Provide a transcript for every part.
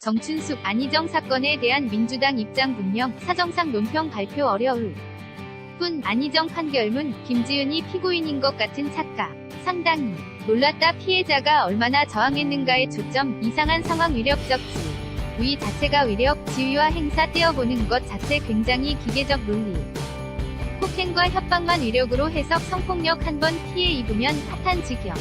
정춘숙, 안희정 사건에 대한 민주당 입장 분명, 사정상 논평 발표 어려울 뿐. 안희정 판결문, 김지은이 피고인인 것 같은 착각. 상당히 놀랐다. 피해자가 얼마나 저항했는가에 초점. 이상한 상황. 위력적 지위 자체가 위력, 지위와 행사 떼어보는 것 자체 굉장히 기계적 논리. 폭행과 협박만 위력으로 해석. 성폭력 한 번 피해 입으면 파탄 지경.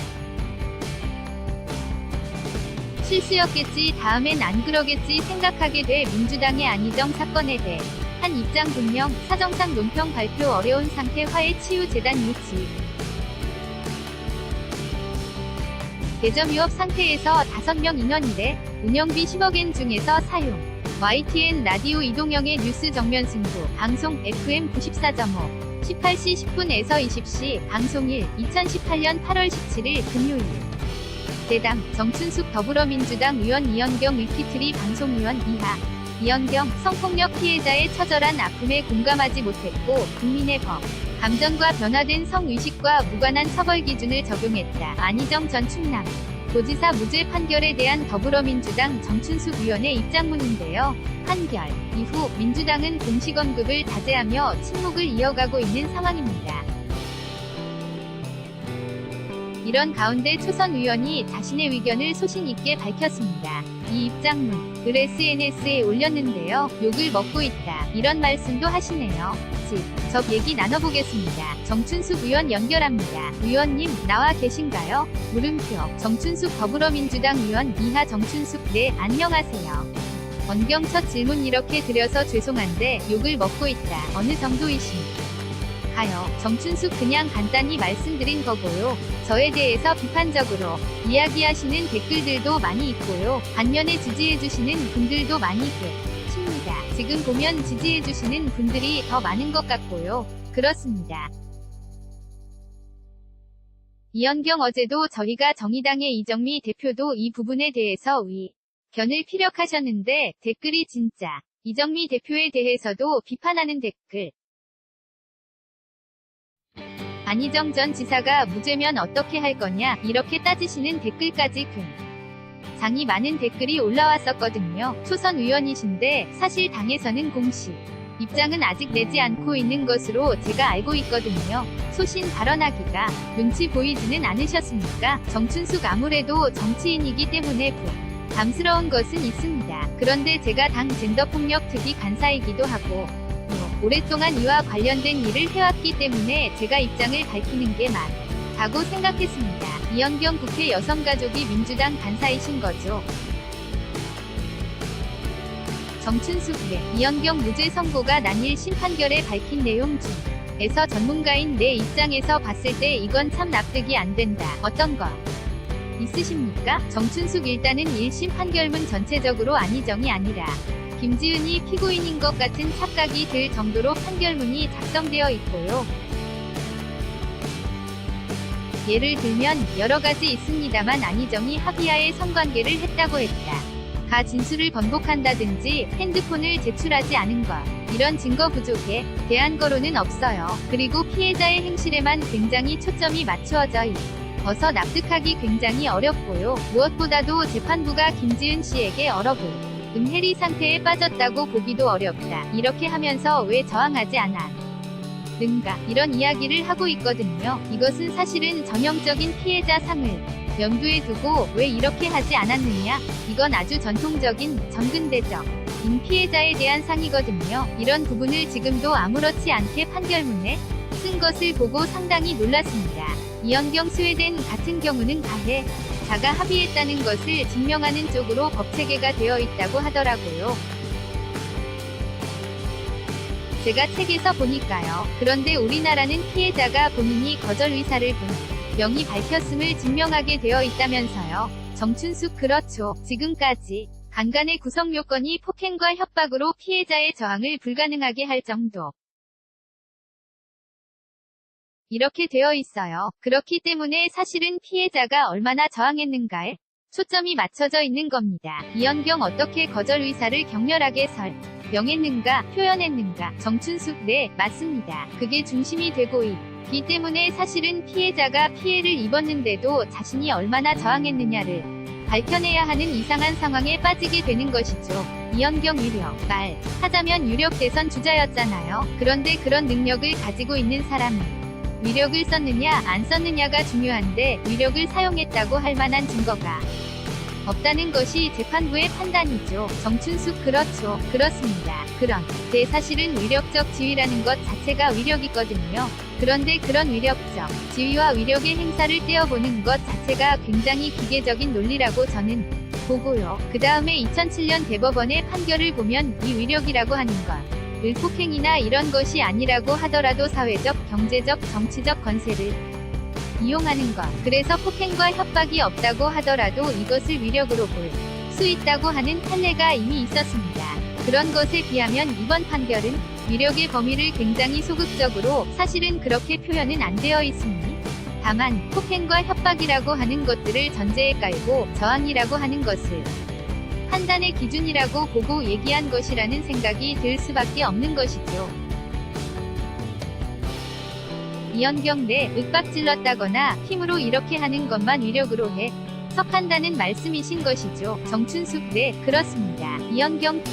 실수였겠지, 다음엔 안 그러겠지 생각하게 돼. 민주당의 안희정 사건에 대해 한 입장 분명, 사정상 논평 발표 어려운 상태. 화해치유재단 유치 대점 위협 상태에서 5명 인원 1회, 운영비 10억엔 중에서 사용. YTN 라디오 이동영의 뉴스 정면 승부, 방송 FM 94.5, 18시 10분에서 20시, 방송 1, 2018년 8월 17일 금요일. 대담, 정춘숙 더불어민주당 의원 이현경 위키트리 방송위원 이하. 이현경, 성폭력 피해자의 처절한 아픔에 공감하지 못했고 국민의 법, 감정과 변화된 성의식과 무관한 처벌 기준을 적용했다. 안희정 전 충남 도지사 무죄 판결에 대한 더불어민주당 정춘숙 의원의 입장문인데요. 판결 이후 민주당은 공식 언급을 자제하며 침묵을 이어가고 있는 상황입니다. 이런 가운데 초선 의원이 자신의 의견을 소신 있게 밝혔습니다. 이 입장문을 SNS에 올렸는데요. 욕을 먹고 있다, 이런 말씀도 하시네요. 접 얘기 나눠보겠습니다. 정춘숙 의원 연결합니다. 의원님, 나와 계신가요? 물음표. 정춘숙 더불어민주당 의원 이하. 정춘숙, 네, 안녕하세요. 원경 첫 질문 이렇게 드려서 죄송한데 욕을 먹고 있다, 어느 정도이십니까? 가요. 정춘숙, 그냥 간단히 말씀드린 거고요. 저에 대해서 비판적으로 이야기하시는 댓글들도 많이 있고요. 반면에 지지해주시는 분들도 많이 계십니다. 지금 보면 지지해주시는 분들이 더 많은 것 같고요. 그렇습니다. 이현경, 어제도 저희가 정의당의 이정미 대표도 이 부분에 대해서 의견을 피력하셨는데 댓글이 진짜 이정미 대표에 대해서도 비판하는 댓글. 안희정 전 지사가 무죄면 어떻게 할 거냐, 이렇게 따지시는 댓글까지 굉장히 많은 댓글이 올라왔었거든요. 초선 의원이신데 사실 당에서는 공식 입장은 아직 내지 않고 있는 것으로 제가 알고 있거든요. 소신 발언하기가 눈치 보이지는 않으셨습니까? 정춘숙, 아무래도 정치인이기 때문에 부담스러운 것은 있습니다. 그런데 제가 당 젠더폭력 특위 간사이기도 하고 오랫동안 이와 관련된 일을 해왔기 때문에 제가 입장을 밝히는 게 맞다고 생각했습니다. 이현경 국회 여성가족이 민주당 간사이신 거죠? 정춘숙, 네. 이현경 무죄 선고가 난 1심 판결에 밝힌 내용 중에서 전문가인 내 입장에서 봤을 때 이건 참 납득이 안 된다. 어떤 거 있으십니까? 정춘숙, 일단은 1심 판결문 전체적으로 안희정이 아니라 김지은이 피고인인 것 같은 착각이 들 정도로 판결문이 작성되어 있고요. 예를 들면 여러 가지 있습니다만 안희정이 합의하에 성관계를 했다고 했다, 가 진술을 번복한다든지 핸드폰을 제출하지 않은 것, 이런 증거 부족에 대한 거로는 없어요. 그리고 피해자의 행실에만 굉장히 초점이 맞추어져 있어서 납득하기 굉장히 어렵고요. 무엇보다도 재판부가 김지은 씨에게 해리 상태에 빠졌다고 보기도 어렵다, 이렇게 하면서 왜 저항하지 않았는가, 이런 이야기를 하고 있거든요. 이것은 사실은 전형적인 피해자 상을 염두에 두고 왜 이렇게 하지 않았느냐, 이건 아주 전통적인 정근대적인 피해자에 대한 상이거든요. 이런 부분을 지금도 아무렇지 않게 판결문에 쓴 것을 보고 상당히 놀랐습니다. 이현경, 스웨덴 같은 경우는 가해자가 합의했다는 것을 증명하는 쪽으로 법체계가 되어 있다고 하더라고요. 제가 책에서 보니까요. 그런데 우리나라는 피해자가 본인이 거절 의사를 분명히 밝혔음을 증명하게 되어 있다면서요. 정춘숙, 그렇죠. 지금까지 강간의 구성 요건이 폭행과 협박으로 피해자의 저항을 불가능하게 할 정도. 이렇게 되어 있어요. 그렇기 때문에 사실은 피해자가 얼마나 저항했는가에 초점이 맞춰져 있는 겁니다. 이현경, 어떻게 거절 의사를 격렬하게 설명했는가, 표현했는가. 정춘숙, 네, 맞습니다. 그게 중심이 되고 있기 때문에 사실은 피해자가 피해를 입었는데도 자신이 얼마나 저항했느냐를 밝혀내야 하는 이상한 상황에 빠지게 되는 것이죠. 이현경 위력, 말 하자면 유력 대선 주자였잖아요. 그런데 그런 능력을 가지고 있는 사람이 위력을 썼느냐 안 썼느냐가 중요한데 위력을 사용했다고 할 만한 증거가 없다는 것이 재판부의 판단이죠. 정춘숙 그렇죠. 그렇습니다. 그런데 사실은 위력적 지위라는 것 자체가 위력이거든요. 그런데 그런 위력적 지위와 위력의 행사를 떼어보는 것 자체가 굉장히 기계적인 논리라고 저는 보고요. 그 다음에 2007년 대법원의 판결을 보면 이 위력이라고 하는 것 을폭행이나 이런 것이 아니라고 하더라도 사회적, 경제적, 정치적 건세를 이용하는 것. 그래서 폭행과 협박이 없다고 하더라도 이것을 위력으로 볼 수 있다고 하는 판례가 이미 있었습니다. 그런 것에 비하면 이번 판결은 위력의 범위를 굉장히 소극적으로 사실은 그렇게 표현은 안 되어 있으니 다만 폭행과 협박이라고 하는 것들을 전제에 깔고 저항이라고 하는 것을 판단의 기준이라고 보고 얘기한 것이라는 생각이 들 수밖에 없는 것이죠. 이현경 내 윽박질렀다거나 힘으로 이렇게 하는 것만 위력으로 해 석한다는 말씀이신 것이죠. 정춘숙 네 그렇습니다. 이현경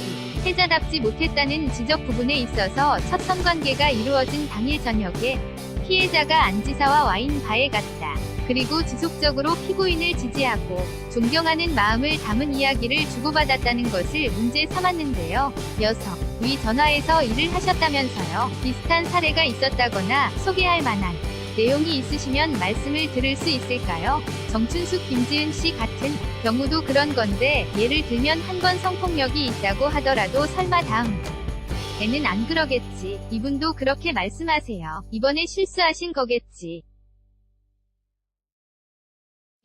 패자답지 못했다는 지적 부분에 있어서 첫 성관계가 이루어진 당일 저녁에 피해자가 안지사와 와인 바에 갔다. 그리고 지속적으로 피고인을 지지하고 존경하는 마음을 담은 이야기를 주고받았다는 것을 문제 삼았는데요. 여성 위 전화에서 일을 하셨다면서요. 비슷한 사례가 있었다거나 소개할 만한 내용이 있으시면 말씀을 들을 수 있을까요? 정춘숙 김지은 씨 같은 경우도 그런 건데 예를 들면 한 번 성폭력이 있다고 하더라도 설마 다음에는 안 그러겠지. 이분도 그렇게 말씀하세요. 이번에 실수하신 거겠지.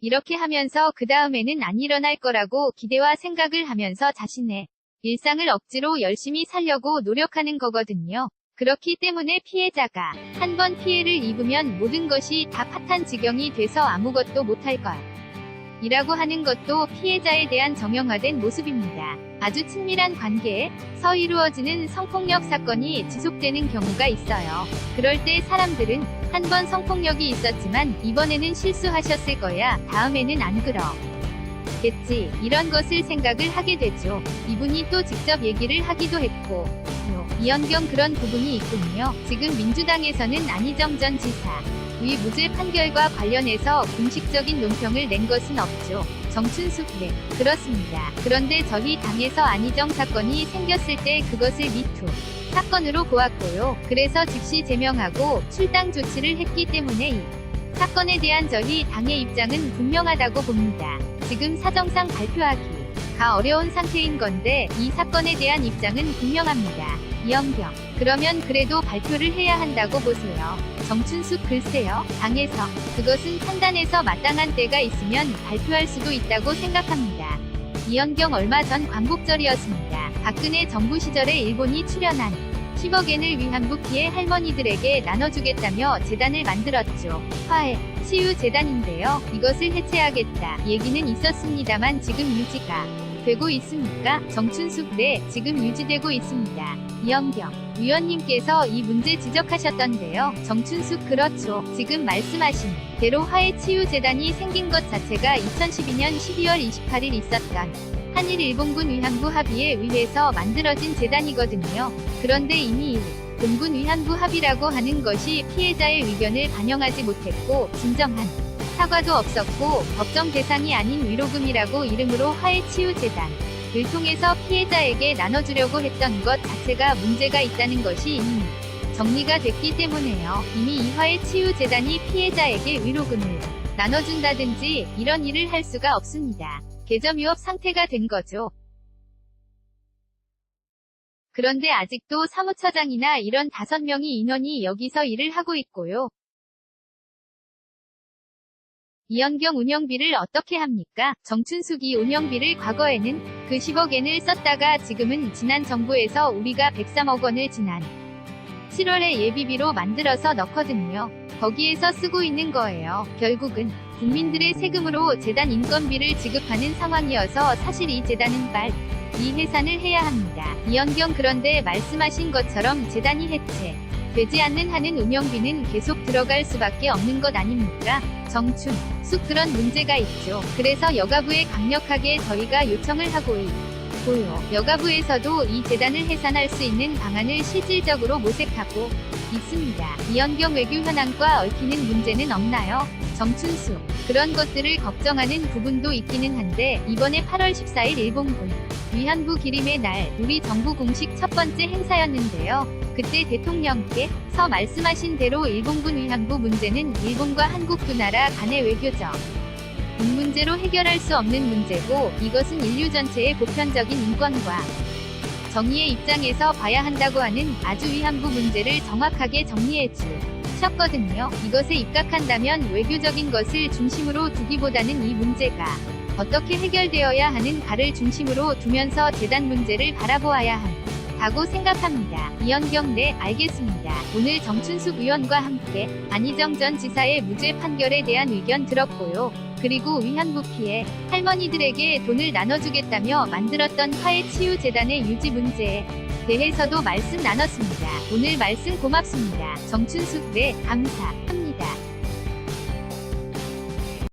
이렇게 하면서 그 다음에는 안 일어날 거라고 기대와 생각을 하면서 자신의 일상을 억지로 열심히 살려고 노력하는 거거든요. 그렇기 때문에 피해자가 한 번 피해를 입으면 모든 것이 다 파탄 지경이 돼서 아무것도 못할 것 이라고 하는 것도 피해자에 대한 정형화된 모습입니다. 아주 친밀한 관계에서 이루어지는 성폭력 사건이 지속되는 경우가 있어요. 그럴 때 사람들은 한 번 성폭력이 있었지만 이번에는 실수하셨을 거야. 다음에는 안 그러겠지. 이런 것을 생각을 하게 되죠. 이분이 또 직접 얘기를 하기도 했고 이현경 그런 부분이 있군요. 지금 민주당에서는 안희정 전 지사 위 무죄 판결과 관련해서 공식적인 논평을 낸 것은 없죠. 정춘숙 네 그렇습니다. 그런데 저희 당에서 안희정 사건이 생겼을 때 그것을 미투 사건으로 보았고요. 그래서 즉시 제명하고 출당 조치를 했기 때문에 이 사건에 대한 저희 당의 입장은 분명하다고 봅니다. 지금 사정상 발표하기가 어려운 상태인 건데 이 사건에 대한 입장은 분명합니다. 이현경 그러면 그래도 발표를 해야 한다고 보세요. 정춘숙 글쎄요. 당에서 그것은 판단해서 마땅한 때가 있으면 발표할 수도 있다고 생각합니다. 이현경 얼마 전 광복절이었습니다. 박근혜 정부 시절에 일본이 출연한 10억엔을 위안부 피해 할머니들에게 나눠주겠다며 재단을 만들었죠. 화해 치유재단인데요. 이것을 해체하겠다 얘기는 있었습니다만 지금 유지가 되고 있습니까? 정춘숙 네 지금 유지되고 있습니다. 이현경 위원님께서 이 문제 지적하셨던데요. 정춘숙 그렇죠. 지금 말씀하신 대로 화해치유재단이 생긴 것 자체가 2012년 12월 28일 있었던 한일-일본군 위안부 합의에 의해서 만들어진 재단이거든요. 그런데 이미 일본군 위안부 합의라고 하는 것이 피해자의 의견을 반영하지 못했고 진정한 사과도 없었고 법정 대상이 아닌 위로금이라고 이름으로 화해치유재단을 통해서 피해자에게 나눠주려고 했던 것 자체가 문제가 있다는 것이 이미 정리가 됐기 때문에요. 이미 이 화해치유재단이 피해자에게 위로금을 나눠준다든지 이런 일을 할 수가 없습니다. 계점유업 상태가 된 거죠. 그런데 아직도 사무처장이나 이런 5명의 인원이 여기서 일을 하고 있고요. 이현경 운영비를 어떻게 합니까? 정춘숙이 운영비를 과거에는 그 10억엔을 썼다가 지금은 지난 정부에서 우리가 103억 원을 지난 7월에 예비비로 만들어서 넣거든요. 거기에서 쓰고 있는 거예요. 결국은 국민들의 세금으로 재단 인건비를 지급하는 상황이어서 사실 이 재단은 빨리 해산을 해야 합니다. 이현경 그런데 말씀하신 것처럼 재단이 해체 되지 않는 한은 운영비는 계속 들어갈 수밖에 없는 것 아닙니까? 정춘숙 그런 문제가 있죠. 그래서 여가부에 강력하게 저희가 요청을 하고 있고요. 여가부에서도 이 재단을 해산할 수 있는 방안을 실질적으로 모색하고 있습니다. 이현경 외교 현황과 얽히는 문제는 없나요? 정춘숙 그런 것들을 걱정하는 부분도 있기는 한데 이번에 8월 14일 일본군 위안부 기림의 날 우리 정부 공식 첫 번째 행사였는데요. 그때 대통령께서 말씀하신 대로 일본군 위안부 문제는 일본과 한국 두 나라 간의 외교적 문제로 해결할 수 없는 문제고 이것은 인류 전체의 보편적인 인권과 정의의 입장에서 봐야 한다고 하는 아주 위안부 문제를 정확하게 정리해 주셨거든요. 이것에 입각한다면 외교적인 것을 중심으로 두기보다는 이 문제가 어떻게 해결되어야 하는가를 중심으로 두면서 재단 문제를 바라보아야 한다고 생각합니다. 이현경 네 알겠습니다. 오늘 정춘숙 의원과 함께 안희정 전 지사의 무죄 판결에 대한 의견 들었고요. 그리고 위안부 피해 할머니들에게 돈을 나눠주겠다며 만들었던 화해치유재단의 유지 문제에 대해서도 말씀 나눴습니다. 오늘 말씀 고맙습니다. 정춘숙 네 감사.